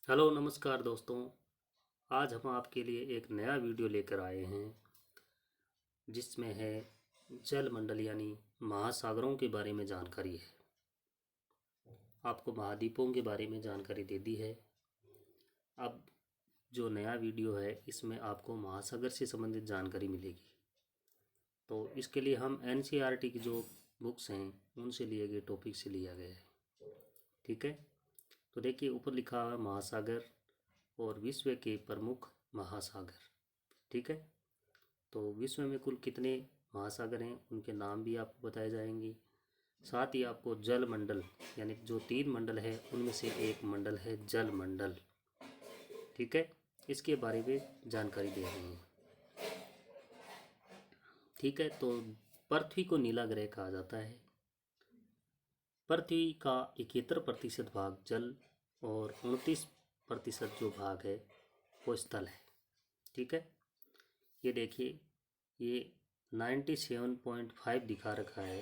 Hello नमस्कार दोस्तों। आज हम आपके लिए एक नया वीडियो लेकर आए हैं जिसमें है जल मंडल यानी महासागरों के बारे में जानकारी है। आपको महाद्वीपों के बारे में जानकारी दे दी है। अब जो नया वीडियो है इसमें आपको महासागर से संबंधित जानकारी मिलेगी। तो इसके लिए हम एनसीईआरटी की जो बुक्स हैं उनसे लिए गए टॉपिक से लिया गया है। ठीक है, तो देखिए ऊपर लिखा है महासागर और विश्व के प्रमुख महासागर। ठीक है, तो विश्व में कुल कितने महासागर हैं उनके नाम भी आपको बताए जाएंगे। साथ ही आपको जल मंडल यानी जो 3 मंडल है उनमें से एक मंडल है जल मंडल। ठीक है, इसके बारे में जानकारी दे रहे हैं। ठीक है, तो पृथ्वी को नीला ग्रह कहा जाता है। पृथ्वी का 71% भाग जल और 29% जो भाग है वो स्थल है। ठीक है, ये देखिए ये 97.5 दिखा रखा है,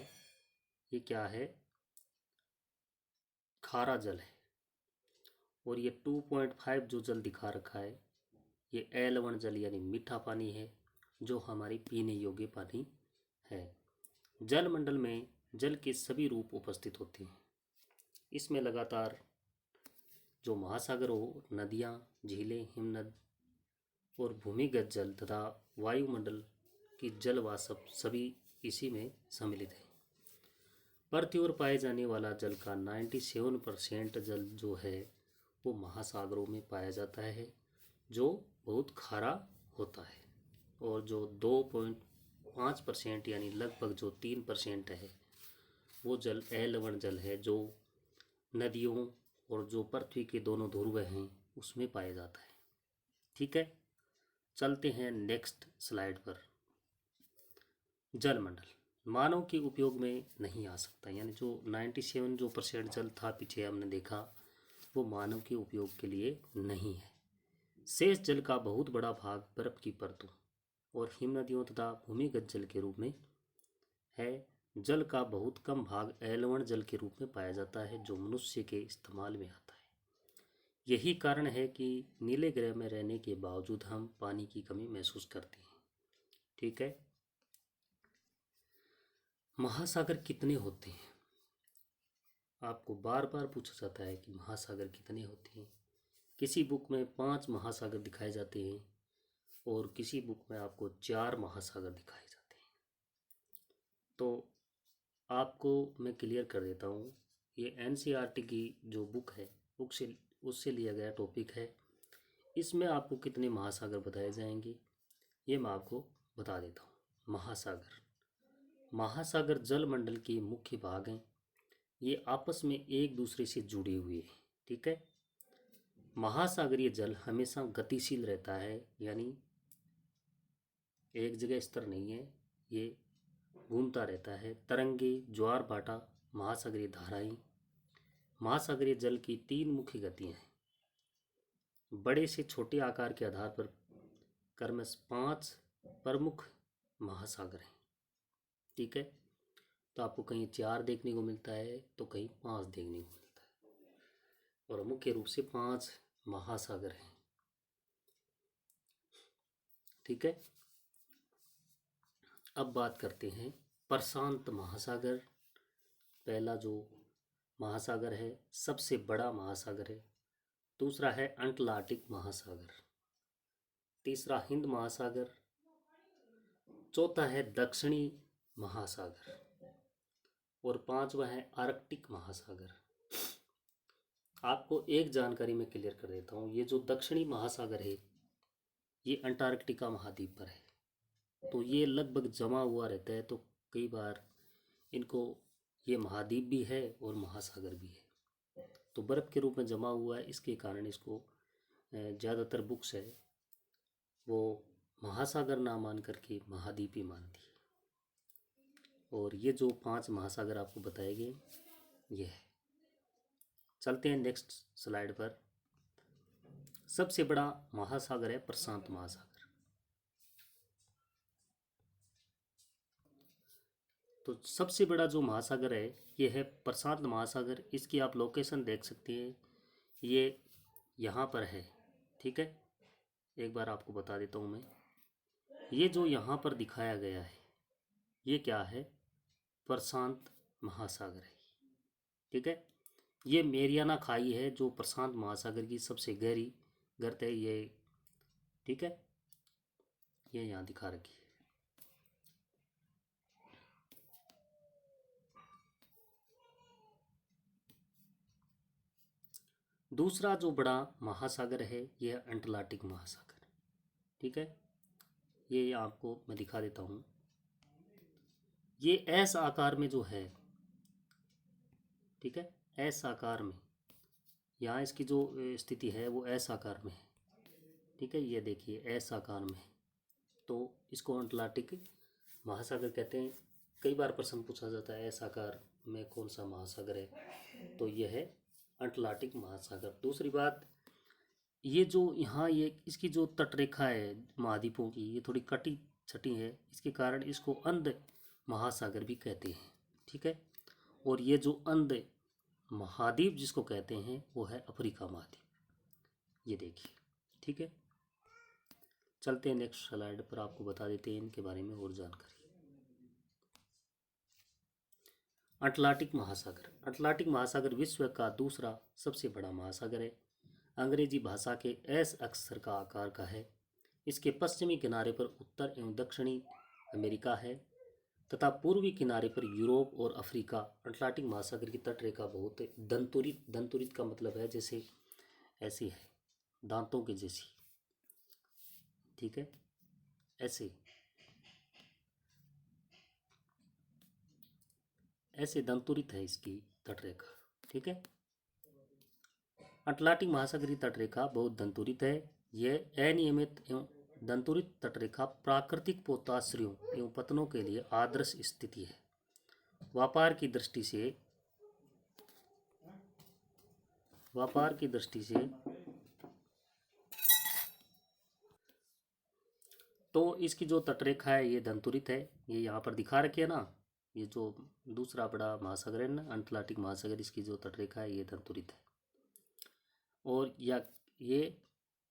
ये क्या है, खारा जल है। और ये 2.5 जो जल दिखा रखा है ये A11 जल यानी मीठा पानी है जो हमारी पीने योग्य पानी है। जल मंडल में जल के सभी रूप उपस्थित होते हैं। इसमें लगातार जो महासागर हो, नदियाँ, झीलें, हिमनद और भूमिगत जल तथा वायुमंडल की जल वाष्प सभी इसी में सम्मिलित है। पृथ्वी पर पाए जाने वाला जल का 97% जल जो है वो महासागरों में पाया जाता है जो बहुत खारा होता है। और जो 2.5% यानी लगभग जो 3% है वो जल A11 जल है जो नदियों और जो पृथ्वी के दोनों ध्रुव हैं उसमें पाया जाता है। ठीक है, चलते हैं नेक्स्ट स्लाइड पर। जलमंडल मानव के उपयोग में नहीं आ सकता, यानी जो 97 जो % जल था पीछे हमने देखा वो मानव के उपयोग के लिए नहीं है। शेष जल का बहुत बड़ा भाग बर्फ की परतों और हिमनदियों तथा भूमिगत जल के रूप में है। जल का बहुत कम भाग एलवण जल के रूप में पाया जाता है जो मनुष्य के इस्तेमाल में आता है। यही कारण है कि नीले ग्रह में रहने के बावजूद हम पानी की कमी महसूस करते हैं। ठीक है, महासागर कितने होते हैं, आपको बार बार पूछा जाता है कि महासागर कितने होते हैं। किसी बुक में 5 महासागर दिखाए जाते हैं और किसी बुक में आपको 4 महासागर दिखाए जाते हैं। तो आपको मैं क्लियर कर देता हूँ, ये एनसीईआरटी की जो बुक है बुक से उससे लिया गया टॉपिक है। इसमें आपको कितने महासागर बताए जाएंगे ये मैं आपको बता देता हूँ। महासागर महासागर जल मंडल के मुख्य भाग हैं। ये आपस में एक दूसरे से जुड़े हुए हैं। ठीक है, महासागरीय जल हमेशा गतिशील रहता है, यानी एक जगह स्थिर नहीं है, ये घूमता रहता है। तरंगे, ज्वार भाटा, महासागरीय धाराएं। महासागरीय जल की 3 मुख्य गतियां हैं। बड़े से छोटे आकार के आधार पर क्रमश 5 प्रमुख महासागर हैं। ठीक है, तो आपको कहीं 4 देखने को मिलता है तो कहीं 5 देखने को मिलता है, और मुख्य रूप से 5 महासागर हैं। ठीक है, अब बात करते हैं प्रशांत महासागर। पहला जो महासागर है सबसे बड़ा महासागर है। दूसरा है अंटलार्टिक महासागर। तीसरा हिंद महासागर। चौथा है दक्षिणी महासागर और पांचवा है आर्कटिक महासागर। आपको एक जानकारी मैं क्लियर कर देता हूँ, ये जो दक्षिणी महासागर है ये अंटार्कटिका महाद्वीप पर है। तो ये लगभग जमा हुआ रहता है, तो कई बार इनको ये महाद्वीप भी है और महासागर भी है, तो बर्फ़ के रूप में जमा हुआ है। इसके कारण इसको ज़्यादातर बुक्स है वो महासागर ना मान करके महाद्वीप ही मानती है। और ये जो 5 महासागर आपको बताए गए ये है। चलते हैं नेक्स्ट स्लाइड पर। सबसे बड़ा महासागर है प्रशांत महासागर। तो सबसे बड़ा जो महासागर है ये है प्रशांत महासागर। इसकी आप लोकेशन देख सकते हैं, ये यहाँ पर है, ठीक है। एक बार आपको बता देता हूँ मैं, ये जो यहाँ पर दिखाया गया है ये क्या है, प्रशांत महासागर है, ठीक है। ये मेरियाना खाई है जो प्रशांत महासागर की सबसे गहरी गर्त है ये, ठीक है। ये यहाँ दिखा रखी है। दूसरा जो बड़ा महासागर है ये है अंटार्कटिक महासागर, ठीक है। ये आपको मैं दिखा देता हूँ। ये एस आकार में जो है, ठीक है, एस आकार में, यहाँ इसकी जो स्थिति है वो एस आकार में है, ठीक है। ये देखिए एस आकार में है, तो इसको अंटार्कटिक महासागर कहते हैं। कई बार प्रश्न पूछा जाता है एस आकार में कौन सा महासागर है, तो यह है अंटार्कटिक महासागर। दूसरी बात, ये जो यहाँ ये इसकी जो तटरेखा है महाद्वीपों की, ये थोड़ी कटी छटी है, इसके कारण इसको अंध महासागर भी कहते हैं, ठीक है। और ये जो अंध महाद्वीप जिसको कहते हैं वो है अफ्रीका महाद्वीप, ये देखिए, ठीक है। चलते हैं नेक्स्ट स्लाइड पर, आपको बता देते हैं इनके बारे में और जानकारी। अटलांटिक महासागर। अटलांटिक महासागर विश्व का दूसरा सबसे बड़ा महासागर है। अंग्रेजी भाषा के एस अक्षर का आकार का है। इसके पश्चिमी किनारे पर उत्तर एवं दक्षिणी अमेरिका है तथा पूर्वी किनारे पर यूरोप और अफ्रीका। अटलांटिक महासागर की तटरेखा बहुत दंतुरित, दंतुरित का मतलब है जैसे ऐसी है, दांतों के जैसी, ठीक है, ऐसे ऐसे दंतुरित है इसकी तटरेखा, ठीक है। अटलांटिक महासागर की तटरेखा बहुत दंतुरित है। यह अनियमित एवं दंतुरित तटरेखा प्राकृतिक पोताश्रयों एवं पतनों के लिए आदर्श स्थिति है। व्यापार की दृष्टि से तो इसकी जो तटरेखा है ये दंतुरित है। ये यहाँ पर दिखा रखी है ना, ये जो दूसरा बड़ा महासागर है ना अटलांटिक महासागर, इसकी जो तटरेखा है ये दंतुरित है। और ये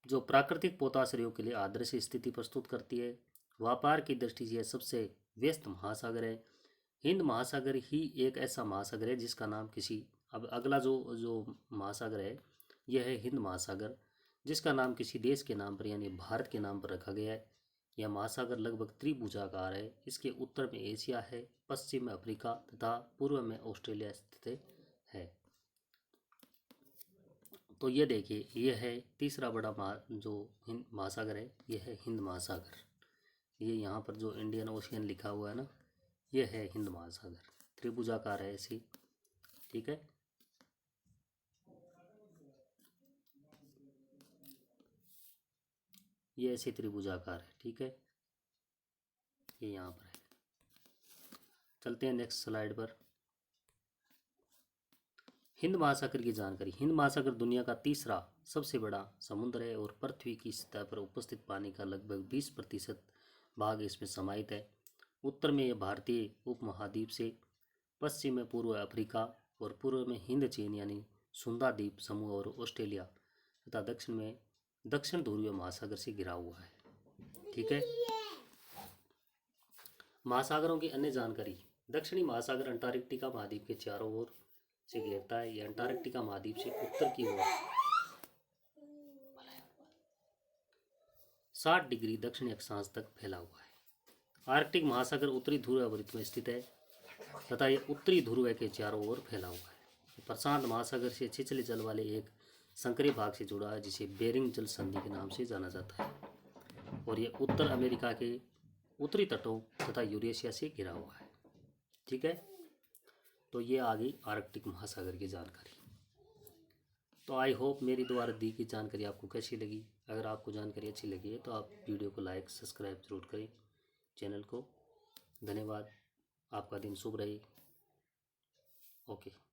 जो प्राकृतिक पोताश्रयों के लिए आदर्श स्थिति प्रस्तुत करती है। व्यापार की दृष्टि से यह सबसे व्यस्त महासागर है। हिंद महासागर ही एक ऐसा महासागर है जिसका नाम किसी, अब अगला जो जो महासागर है यह है हिंद महासागर, जिसका नाम किसी देश के नाम पर यानी भारत के नाम पर रखा गया है। यह महासागर लगभग त्रिभुजाकार है। इसके उत्तर में एशिया है, पश्चिम में अफ्रीका तथा पूर्व में ऑस्ट्रेलिया स्थित है। तो ये देखिए ये है तीसरा बड़ा जो हिंद महासागर है, ये है हिंद महासागर। ये यहाँ पर जो इंडियन ओशियन लिखा हुआ है ना, ये है हिंद महासागर, त्रिभुजाकार है ऐसी, ठीक है। ये ऐसे त्रिभुजाकार है, ठीक है, ये यहाँ पर है। चलते हैं नेक्स्ट स्लाइड पर। हिंद महासागर की जानकारी। हिंद महासागर दुनिया का तीसरा सबसे बड़ा समुद्र है और पृथ्वी की सतह पर उपस्थित पानी का लगभग 20% भाग इसमें समाहित है। उत्तर में यह भारतीय उपमहाद्वीप से, पश्चिम में पूर्व अफ्रीका और पूर्व में हिंद चीन यानी सुंदा द्वीप समूह और ऑस्ट्रेलिया तथा दक्षिण में दक्षिण ध्रुवीय महासागर से घिरा हुआ है, ठीक है। महासागरों की अन्य जानकारी। दक्षिणी महासागर अंटार्कटिका महाद्वीप के चारों ओर से घेरता है। यह अंटार्कटिका महाद्वीप से उत्तर की ओर 60 डिग्री दक्षिणी अक्षांश तक फैला हुआ है। आर्कटिक महासागर उत्तरी ध्रुव आवृत्ति में स्थित है तथा यह उत्तरी ध्रुव के चारों ओर फैला हुआ है। प्रशांत महासागर से छिछले जल वाले एक संकरी भाग से जुड़ा है जिसे बेरिंग जल संधि के नाम से जाना जाता है और यह उत्तर अमेरिका के उत्तरी तटों तथा यूरेशिया से घिरा हुआ है, ठीक है। तो ये आ गई आर्कटिक महासागर की जानकारी। तो आई होप मेरी द्वारा दी गई जानकारी आपको कैसी लगी। अगर आपको जानकारी अच्छी लगी है तो आप वीडियो को लाइक सब्सक्राइब जरूर करें चैनल को। धन्यवाद, आपका दिन शुभ रहे। ओके।